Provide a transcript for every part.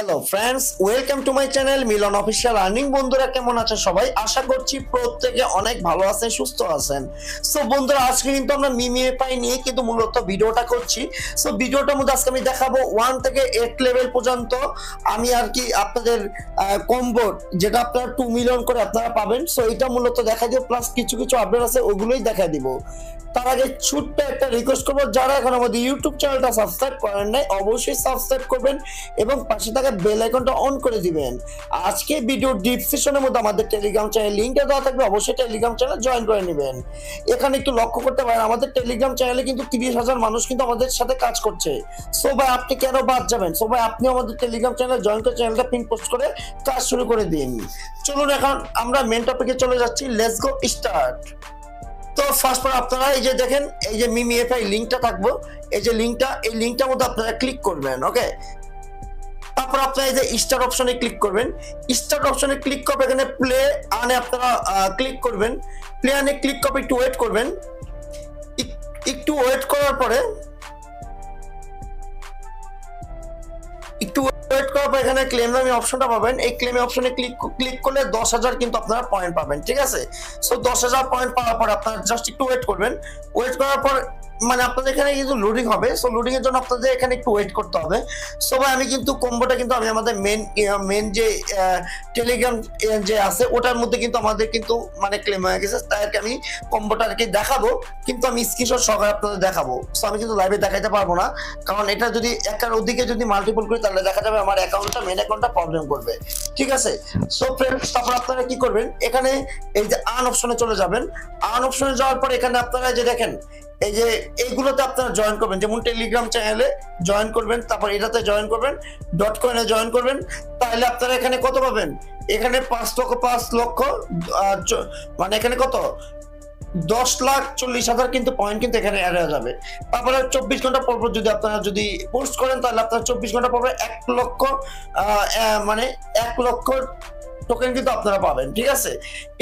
Hello friends, welcome to my channel Milan official earning. বন্ধুরা কেমন আছেন সবাই? আশা করছি প্রত্যেকে অনেক ভালো আছেন, সুস্থ আছেন। সো বন্ধুরা, আজকে কিন্তু আমরা মিমিএফআই নিয়ে কিন্তু মূলত ভিডিওটা করছি। সো ভিডিওটার মধ্যে আজকে আমি দেখাবো 1 থেকে 8 লেভেল পর্যন্ত আমি আর কি আপনাদের কম্বো, যেটা আপনারা 2 মিলিয়ন করে আপনারা পাবেন। সো এটা মূলত দেখা দিব, প্লাস কিছু কিছু আপডেট আছে ওগুলোই দেখা দিব। তার আগে ছোট্ট একটা রিকোয়েস্ট করবো, যারা এখন আমাদের ইউটিউব চ্যানেলটা সাবস্ক্রাইব করেন নাই অবশ্যই সাবস্ক্রাইব করবেন এবং পাশে থাকা বেল আইকনটা অন করে দিবেন। আজকে ভিডিও ডিসক্রিপশনের মধ্যে আমাদের টেলিগ্রাম চ্যানেল লিংকটা দেওয়া থাকবে, অবশ্যই টেলিগ্রাম চ্যানেল জয়েন করে নেবেন। এখানে একটু লক্ষ্য করতে পারেন, আমাদের টেলিগ্রাম চ্যানেলে কিন্তু 30,000 মানুষ কিন্তু আমাদের সাথে কাজ করছে। সো ভাই, আপনি কেন বাদ যাবেন? সো ভাই, আপনি আমাদের টেলিগ্রাম চ্যানেলে জয়েন করে চ্যানেলটা পিন পোস্ট করে কাজ শুরু করে দিন। চলুন এখন আমরা মেন টপিকে চলে যাচ্ছি। Let's go start. তো ফার্স্ট পর আপনারা এই যে দেখেন, এই যে মিমিএফআই লিংকটা থাকবো, এই যে লিংকটা, এই লিংকটার মধ্যে আপনারা ক্লিক করবেন। ওকে, তারপর আপনারা এই যে স্টার্ট অপশনে ক্লিক করবেন। স্টার্ট অপশনে ক্লিক করবে, এখানে প্লে আনে আপনারা ক্লিক করবেন। প্লে আনে ক্লিক করবে, একটু ওয়েট করবেন। একটু ওয়েট করার পরে এখানে ক্লেম নামে অপশনটা পাবেন। এই ক্লেম অপশনে ক্লিক করলে 10,000 কিন্তু আপনারা পয়েন্ট পাবেন, ঠিক আছে? সো 10,000 পয়েন্ট পাওয়ার পর আপনারা জাস্ট একটু ওয়েট করবেন। ওয়েট করার পর মানে আপনাদের এখানে কিন্তু লোডিং হবে। সো লোডিং এর জন্য আপনাদের এখানে একটু ওয়েট করতে হবে। সো ভাই, আমি কিন্তু কম্বোটা কিন্তু আমি আমাদের মেন যে টেলিগ্রাম যে আছে ওটার মধ্যে কিন্তু আমাদের কিন্তু মানে ক্লেম হয়ে গেছে, তাই আমি কম্বোটা আর কি দেখাবো, কিন্তু আমি স্ক্রিনশট সহকারে আপনাদের দেখাবো। সো আমি কিন্তু লাইভে দেখাইতে পারবো না, কারণ এটা যদি একটার ওদিকে যদি মাল্টিপল করি তাহলে দেখা যাবে আমার অ্যাকাউন্টটা মেন অ্যাকাউন্টটা প্রবলেম করবে, ঠিক আছে? সো ফ্রেন্ডস, তারপর আপনারা কি করবেন, এখানে এই যে আর্ন অপশনে চলে যাবেন। আর্ন অপশনে যাওয়ার পর এখানে আপনারা যে দেখেন, এই যে এইগুলোতে আপনারা জয়েন করবেন, যেমন টেলিগ্রাম চ্যানেলে জয়েন করবেন, তারপর এটাতে জয়েন করবেন, ডট কয়েনে জয়েন করবেন। তাহলে আপনারা এখানে কত পাবেন? এখানে 5 লক্ষ মানে এখানে কত 10,40,000 কিন্তু পয়েন্ট কিন্তু এখানে অ্যাড হয়ে যাবে। তারপরে 24 ঘন্টা পর পর যদি আপনারা যদি পোস্ট করেন তাহলে আপনারা 24 ঘন্টা পর 1 লক্ষ মানে 1 লক্ষ টোকেন কিন্তু আপনারা পাবেন, ঠিক আছে?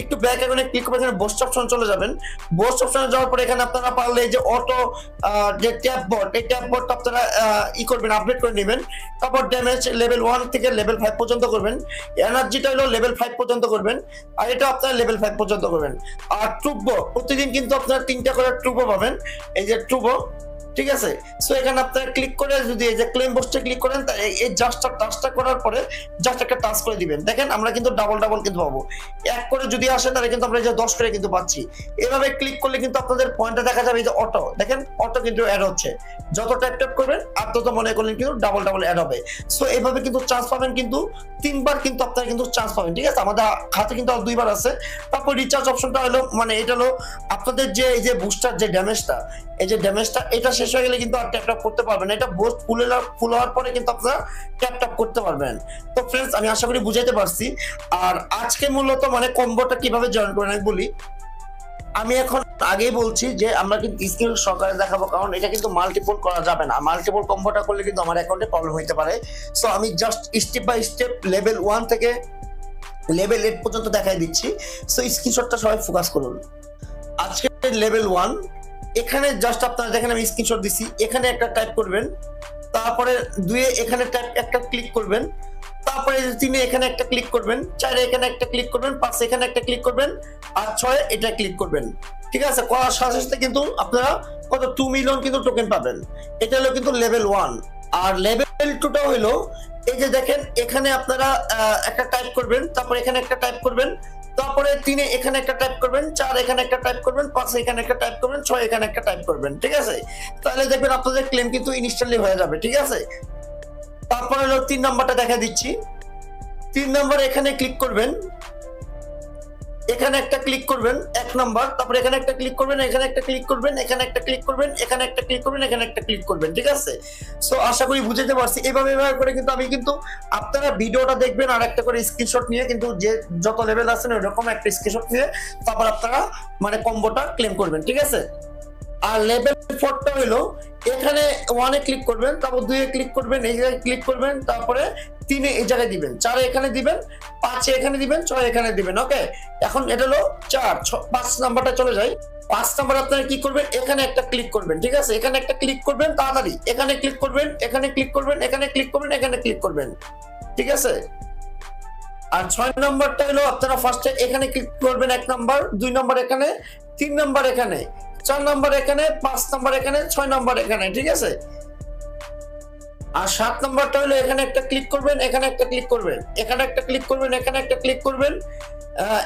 একটু ব্যাক আইকনে ক্লিক করে এখানে বোস্ট অপশন চলে যাবেন। বোস্ট অপশনে যাওয়ার পরে এখানে আপনারা পারলে এই যে অটো যে ট্যাব বোর্ড, এই ট্যাব বোর্ডটা আপনারা করবেন, আপডেট করে নেবেন। তারপর ড্যামেজ লেভেল 1 থেকে লেভেল 5 পর্যন্ত করবেন। এনার্জিটা হলো লেভেল 5 পর্যন্ত করবেন, আর এটা আপনারা লেভেল 5 পর্যন্ত করবেন। আর ট্রুবো প্রতিদিন কিন্তু আপনারা 3টা করে ট্রুবো পাবেন, এই যে ট্রুবো, ঠিক আছে? সো এখানে আপনারা ক্লিক করে যদি এই যে ক্লেম পোস্টে ক্লিক করেন, এই জাস্ট টাচটা করার পরে জাস্ট একটা টাচ করে দিবেন। দেখেন আমরা কিন্তু ডাবল কিন্তু পাবো। এক করে যদি আসে তাহলে কিন্তু আমরা এই যে 10 করে কিন্তু পাচ্ছি। এভাবে ক্লিক করলে কিন্তু আপনাদের পয়েন্টটা দেখা যাবে, এই যে অটো, দেখেন অটো কিন্তু অ্যাড হচ্ছে। যত ট্যাপ করবেন আর তত মনে করলেন কিন্তু ডাবল অ্যাড হবে। সো এইভাবে কিন্তু চান্স পাবেন, কিন্তু 3বার কিন্তু আপনারা কিন্তু চান্স পাবেন, ঠিক আছে? আমাদের হাতে কিন্তু আর 2বার আছে। তারপর রিচার্জ অপশনটা হলো, মানে এটা হলো আপনাদের যে এই যে বুস্টার যে ড্যামেজটা, এই যে ড্যামেজটা এটা শেষ হয়ে গেলে কিন্তু আর ট্যাপ করতে পারবেন না। এটা বুস্ট ফুল হওয়ার পরে কিন্তু আপনারা ট্যাপ করতে পারবেন। তো ফ্রেন্ডস, আমি আশা করি বুঝাইতে পারছি। আর আজকে মূলত মানে কম্বোটা কিভাবে জয়েন করেন আমি বলি। আমি এখন আগেই বলছি যে আমরা কিন্তু স্ক্রিন সহকারে দেখাবো, কারণ এটা কিন্তু মাল্টিপল করা যাবে না। মাল্টিপল কম্বোটা করলে কিন্তু আমার অ্যাকাউন্টে প্রবলেম হতে পারে। সো আমি just step by step level 1 থেকে লেভেল 8 পর্যন্ত দেখাই দিচ্ছি। সো স্ক্রিনশটটা সবাই ফোকাস করুন। আজকে লেভেল 1, এখানে জাস্ট আপনারা দেখেন আমি স্ক্রিনশট দিছি, এখানে একটা টাইপ করবেন, তারপরে 2 এখানে টাইপ একটা ক্লিক করবেন, তারপরে 3 এখানে একটা ক্লিক করবেন, 4 এখানে একটা ক্লিক করবেন, 5 এখানে একটা ক্লিক করবেন, আর 6 এটা ক্লিক করবেন, ঠিক আছে? করার সাথে সাথে কিন্তু আপনারা কত 2 মিলিয়ন কিন্তু টোকেন পাবেন। এটা হলো কিন্তু লেভেল 1। আর লেভেল 2টা হলো এই যে দেখেন, এখানে আপনারা একটা টাইপ করবেন, তারপর এখানে একটা টাইপ করবেন, তারপরে 3 এখানে একটা টাইপ করবেন, 4 এখানে একটা টাইপ করবেন, 5 এখানে একটা টাইপ করবেন, 6 এখানে একটা টাইপ করবেন, ঠিক আছে? তাহলে দেখবেন আপনাদের ক্লেম কিন্তু ইনস্ট্যান্টলি হয়ে যাবে, ঠিক আছে? তারপরে হলো 3 নাম্বারটা দেখা দিচ্ছি। 3 নাম্বার এখানে ক্লিক করবেন, এখানে একটা ক্লিক করবেন 1 নাম্বার, তারপর এখানে একটা ক্লিক করবেন, এখানে একটা ক্লিক করবেন, এখানে একটা ক্লিক করবেন, এখানে একটা ক্লিক করবেন, এখানে একটা ক্লিক করবেন, ঠিক আছে? সো আশা করি বুঝাতে পারছি। এভাবে করে কিন্তু আমি কিন্তু আপনারা ভিডিওটা দেখবেন আর একটা করে স্ক্রিনশট নিয়ে কিন্তু যে যত লেভেল আছেন ওইরকম একটা স্ক্রিনশট নিয়ে তারপর আপনারা মানে কম্বোটা ক্লেম করবেন, ঠিক আছে? আর লেভেল 4টা হলো এখানে 1 এ ক্লিক করবেন, তারপর 2 এ ক্লিক করবেন, এই জায়গায় ক্লিক করবেন, তারপরে 3 এ এই জায়গায় দিবেন, 4 এ এখানে দিবেন, 5 এ এখানে দিবেন, 6 এখানে দিবেন। ওকে, এখন এটা হলো 4, 5 নাম্বারটা চলে যায়। 5 নাম্বার আপনারা কি করবেন, এখানে একটা ক্লিক করবেন, ঠিক আছে, এখানে একটা ক্লিক করবেন তাড়াতাড়ি, এখানে ক্লিক করবেন, এখানে ক্লিক করবেন, এখানে ক্লিক করবেন, এখানে ক্লিক করবেন, ঠিক আছে। আর 6 নাম্বারটা হলো আপনারা ফার্স্টে এখানে ক্লিক করবেন, 1 নাম্বার, 2 নাম্বার এখানে, 3 নাম্বার এখানে, 4 নাম্বার এখানে, 5 নাম্বার এখানে, 6 নাম্বার এখানে, ঠিক আছে। আর 7 নাম্বারটা হলো এখানে একটা ক্লিক করবেন, এখানে একটা ক্লিক করবেন, এখানে একটা ক্লিক করবেন, এখানে একটা ক্লিক করবেন,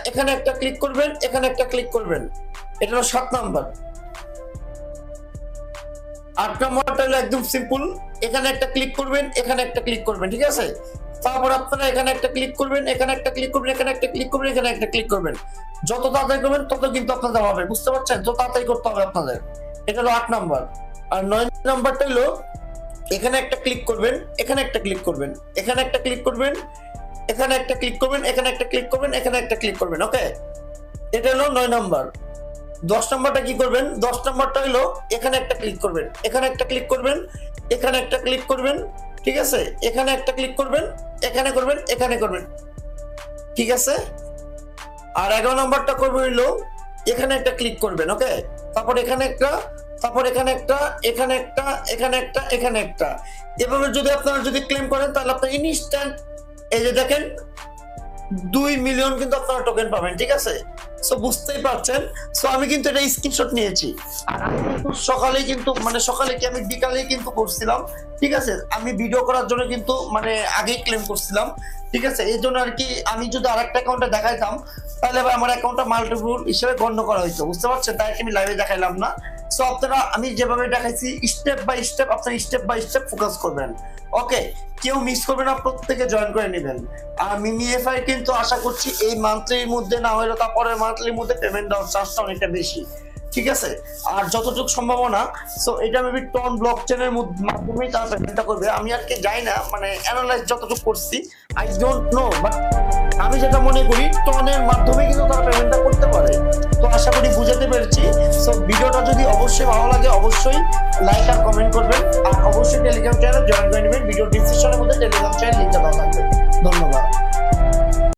এখানে একটা ক্লিক করবেন, এখানে একটা ক্লিক করবেন। এটা হলো 7 নাম্বার। 8 নাম্বারটা হলো একদম সিম্পল, এখানে একটা ক্লিক করবেন, এখানে একটা ক্লিক করবেন, ঠিক আছে। তারপর আপনারা এখানে একটা ক্লিক করবেন, এখানে একটা ক্লিক করবেন, এখানে একটা ক্লিক করবেন, এখানে একটা ক্লিক করবেন। যত তাড়াতাড়ি করবেন তত কিন্তু আপনাদের হবে, বুঝতে পারছেন, যত তাড়াতাড়ি করতে হবে আপনাদের। এটা হলো 8 নাম্বার। আর 9 নাম্বারটা হলো এখানে একটা ক্লিক করবেন, এখানে একটা ক্লিক করবেন, এখানে একটা ক্লিক করবেন, এখানে একটা ক্লিক করবেন, এখানে একটা ক্লিক করবেন, এখানে একটা ক্লিক করবেন। ওকে, এটা হলো 9 নাম্বার। 10 নাম্বারটা কি করবেন, 10 নাম্বারটা হলো এখানে একটা ক্লিক করবেন, এখানে একটা ক্লিক করবেন, এখানে একটা ক্লিক করবেন, ঠিক আছে, এখানে একটা ক্লিক করবেন, এখানে করবেন, এখানে করবেন, ঠিক আছে। আর 11 নাম্বারটা করবেন হলো এখানে একটা ক্লিক করবেন, ওকে, তারপর এখানে একটা, তারপর এখানে একটা, এখানে একটা, এখানে একটা, এখানে একটা। এভাবে যদি আপনারা যদি ক্লেম করেন তাহলে আপনার ইনস্ট্যান্ট, এই যে দেখেন 2 মিলিয়ন কিন্তু আপনারা টোকেন পাবেন, ঠিক আছে। সো বুঝতেই পারছেন। সো আমি কিন্তু এটা স্ক্রিনশট নিয়েছি, আর আমি কিন্তু সকালে কিন্তু মানে সকালে কি আমি বিকালেই কিন্তু করছিলাম, ঠিক আছে। আমি ভিডিও করার জন্য কিন্তু মানে আগেই ক্লেম করছিলাম, ঠিক আছে। এই জন্য আর কি আমি যদি আরেকটা অ্যাকাউন্টে দেখাইতাম তাহলে আবার আমার অ্যাকাউন্টটা মাল্টিপল হিসেবে গণ্য করা হইতো, বুঝতে পারছেন, তাই আমি লাইভে দেখাইলাম না। সো আপনারা আমি যেভাবে দেখাইছি স্টেপ বাই স্টেপ, আপনারা স্টেপ বাই স্টেপ ফোকাস করবেন। ওকে, কেউ মিস করবে না, প্রত্যেকে জয়েন করে নেবেন। আর মিমি এফআই কিন্তু আশা করছি এই মান্থলির মধ্যে না হলে তারপরের মান্থলির মধ্যে পেমেন্ট দেওয়ার চান্সটা অনেকটা বেশি, ঠিক আছে। আর যতটুকু সম্ভাবনা, সো এটা মেবি টন ব্লক চেনের মাধ্যমেই তারা পেমেন্টটা করবে। আমি আর কি যাই না, মানে অ্যানালাইজ যতটুকু করছি, আই ডোন্ট নো, বাট আমি যেটা মনে করি টনের মাধ্যমে কিন্তু তারা পেমেন্টটা করতে পারে। তো আশা করি বুঝাতে পেরেছি। সো ভিডিওটা যদি অবশ্যই ভালো লাগে অবশ্যই লাইক আর কমেন্ট করবেন, আর অবশ্যই টেলিগ্রাম চ্যানেল জয়েন